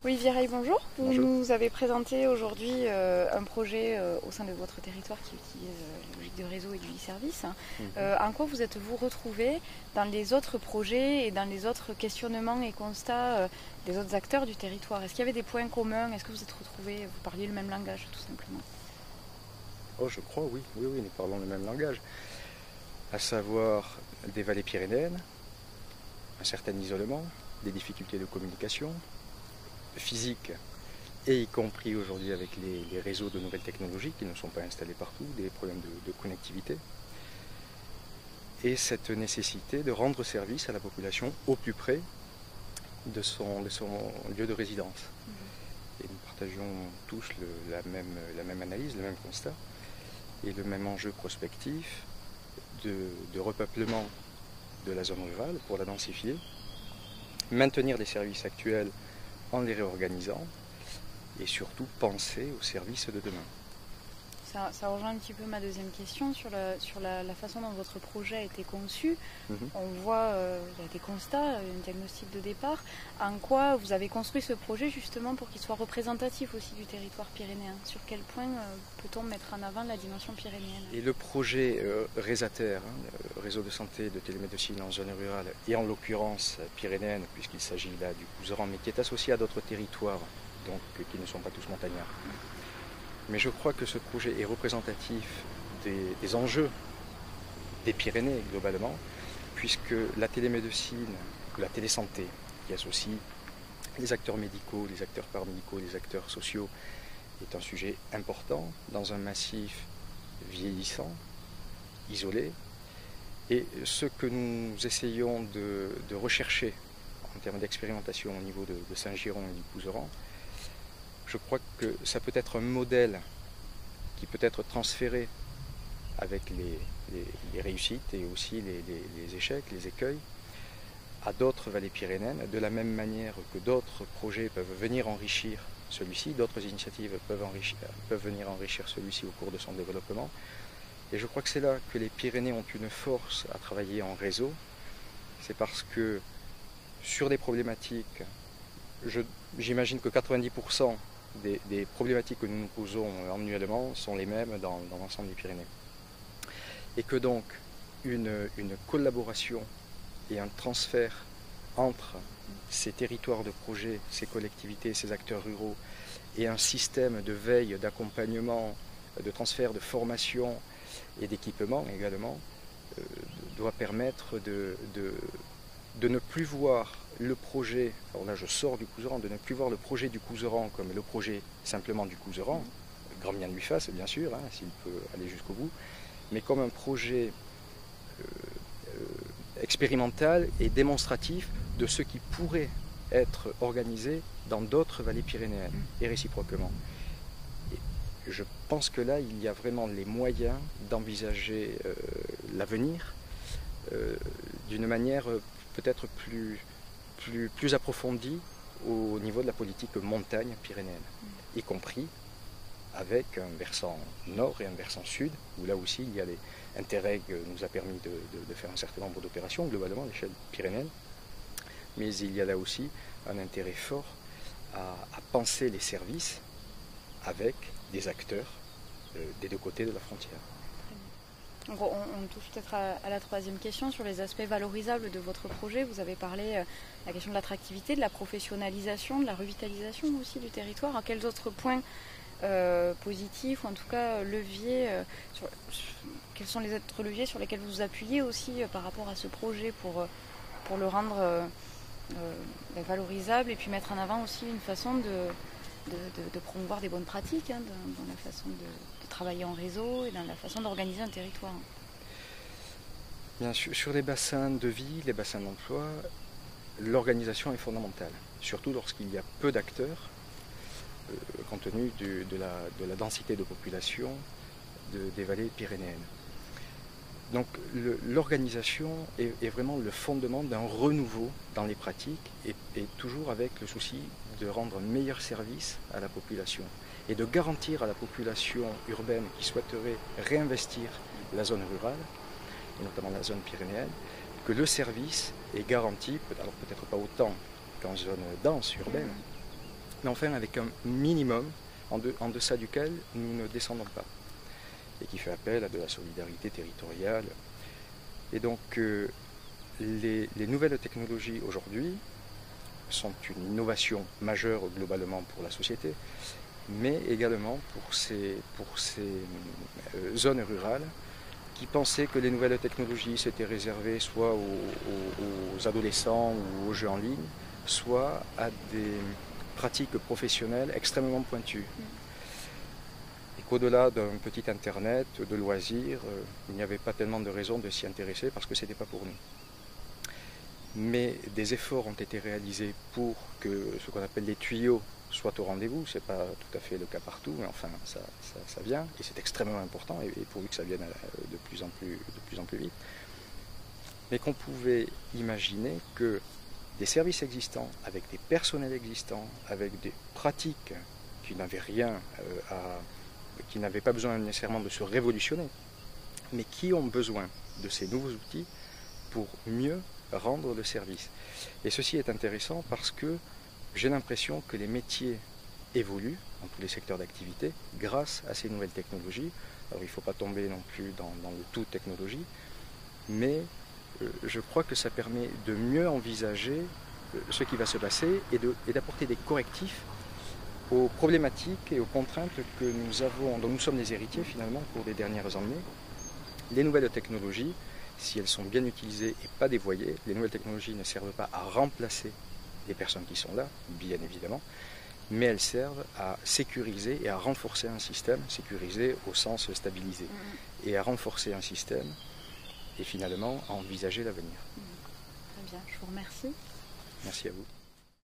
Olivier Rey, bonjour. Vous Bonjour. nous avez présenté aujourd'hui un projet au sein de votre territoire qui utilise la logique de réseau et du e-service. En quoi vous êtes-vous retrouvé dans les autres projets et dans les autres questionnements et constats des autres acteurs du territoire? Est-ce qu'il y avait des points communs? Est-ce que vous êtes retrouvés, vous parliez le même langage tout simplement? Oh, je crois, oui. Oui, nous parlons le même langage. À savoir des vallées pyrénéennes, un certain isolement, des difficultés de communication physique, et y compris aujourd'hui avec les réseaux de nouvelles technologies qui ne sont pas installés partout, des problèmes de connectivité, et cette nécessité de rendre service à la population au plus près de son lieu de résidence. Et nous partageons tous la même analyse, le même constat, et le même enjeu prospectif de repeuplement de la zone rurale pour la densifier, maintenir les services actuels en les réorganisant et surtout penser aux services de demain. Ça rejoint un petit peu ma deuxième question sur la façon dont votre projet a été conçu. On voit, il y a des constats, un diagnostic de départ. En quoi vous avez construit ce projet justement pour qu'il soit représentatif aussi du territoire pyrénéen? Sur quel point peut-on mettre en avant la dimension pyrénéenne? Et le projet Résater, le réseau de santé de télémédecine en zone rurale, et en l'occurrence pyrénéenne, puisqu'il s'agit là du Couserans, mais qui est associé à d'autres territoires, donc qui ne sont pas tous montagnards. Mais je crois que ce projet est représentatif des enjeux des Pyrénées globalement, puisque la télémédecine ou la télésanté, qui associe les acteurs médicaux, les acteurs paramédicaux, les acteurs sociaux, est un sujet important dans un massif vieillissant, isolé. Et ce que nous essayons de rechercher en termes d'expérimentation au niveau de Saint-Girons et du Couserans, je crois que ça peut être un modèle qui peut être transféré avec les réussites et aussi les échecs, les écueils, à d'autres vallées pyrénéennes, de la même manière que d'autres projets peuvent venir enrichir celui-ci, d'autres initiatives peuvent venir enrichir celui-ci au cours de son développement. Et je crois que c'est là que les Pyrénées ont une force à travailler en réseau. C'est parce que sur des problématiques, j'imagine que 90% des problématiques que nous nous posons annuellement sont les mêmes dans l'ensemble des Pyrénées. Et que donc une collaboration et un transfert entre ces territoires de projet, ces collectivités, ces acteurs ruraux, et un système de veille, d'accompagnement, de transfert de formation et d'équipement également, doit permettre de ne plus voir le projet, alors là je sors du Couserans, de ne plus voir le projet du Couserans comme le projet simplement du Couserans, grand bien lui fasse bien sûr, s'il peut aller jusqu'au bout, mais comme un projet expérimental et démonstratif de ce qui pourrait être organisé dans d'autres vallées pyrénéennes, et réciproquement. Et je pense que là, il y a vraiment les moyens d'envisager l'avenir d'une manière peut-être plus approfondie au niveau de la politique montagne pyrénéenne, y compris avec un versant nord et un versant sud, où là aussi il y a les Interreg nous a permis de faire un certain nombre d'opérations globalement à l'échelle pyrénéenne, mais il y a là aussi un intérêt fort à penser les services avec des acteurs des deux côtés de la frontière. Donc on touche peut-être à la troisième question sur les aspects valorisables de votre projet. Vous avez parlé de la question de l'attractivité, de la professionnalisation, de la revitalisation aussi du territoire. À quels autres points positifs ou en tout cas leviers, quels sont les autres leviers sur lesquels vous vous appuyez aussi par rapport à ce projet pour le rendre valorisable et puis mettre en avant aussi une façon de promouvoir des bonnes pratiques dans la façon de travailler en réseau et dans la façon d'organiser un territoire. Bien sûr, sur les bassins de vie, les bassins d'emploi, l'organisation est fondamentale, surtout lorsqu'il y a peu d'acteurs, compte tenu de la densité de population des vallées pyrénéennes. Donc l'organisation est vraiment le fondement d'un renouveau dans les pratiques et toujours avec le souci de rendre un meilleur service à la population et de garantir à la population urbaine qui souhaiterait réinvestir la zone rurale, et notamment la zone pyrénéenne, que le service est garanti, alors peut-être pas autant qu'en zone dense urbaine, mais enfin avec un minimum en deçà duquel nous ne descendons pas, et qui fait appel à de la solidarité territoriale. Et donc les nouvelles technologies aujourd'hui sont une innovation majeure globalement pour la société, mais également pour ces zones rurales qui pensaient que les nouvelles technologies s'étaient réservées soit aux adolescents ou aux jeux en ligne, soit à des pratiques professionnelles extrêmement pointues. Et qu'au-delà d'un petit internet de loisirs, il n'y avait pas tellement de raison de s'y intéresser parce que ce n'était pas pour nous. Mais des efforts ont été réalisés pour que ce qu'on appelle les tuyaux soient au rendez-vous. Ce n'est pas tout à fait le cas partout, mais enfin ça vient, et c'est extrêmement important, et pourvu que ça vienne de plus en plus vite. Mais qu'on pouvait imaginer que des services existants, avec des personnels existants, avec des pratiques qui n'avaient qui n'avaient pas besoin nécessairement de se révolutionner, mais qui ont besoin de ces nouveaux outils pour mieux rendre le service. Et ceci est intéressant parce que j'ai l'impression que les métiers évoluent dans tous les secteurs d'activité grâce à ces nouvelles technologies. Alors il ne faut pas tomber non plus dans le tout technologie, mais je crois que ça permet de mieux envisager ce qui va se passer et d'apporter des correctifs aux problématiques et aux contraintes que nous avons, dont nous sommes les héritiers finalement au cours des dernières années. Les nouvelles technologies, si elles sont bien utilisées et pas dévoyées, les nouvelles technologies ne servent pas à remplacer les personnes qui sont là, bien évidemment, mais elles servent à sécuriser et à renforcer un système, sécuriser au sens stabilisé, et à renforcer un système et finalement à envisager l'avenir. Très bien, je vous remercie. Merci à vous.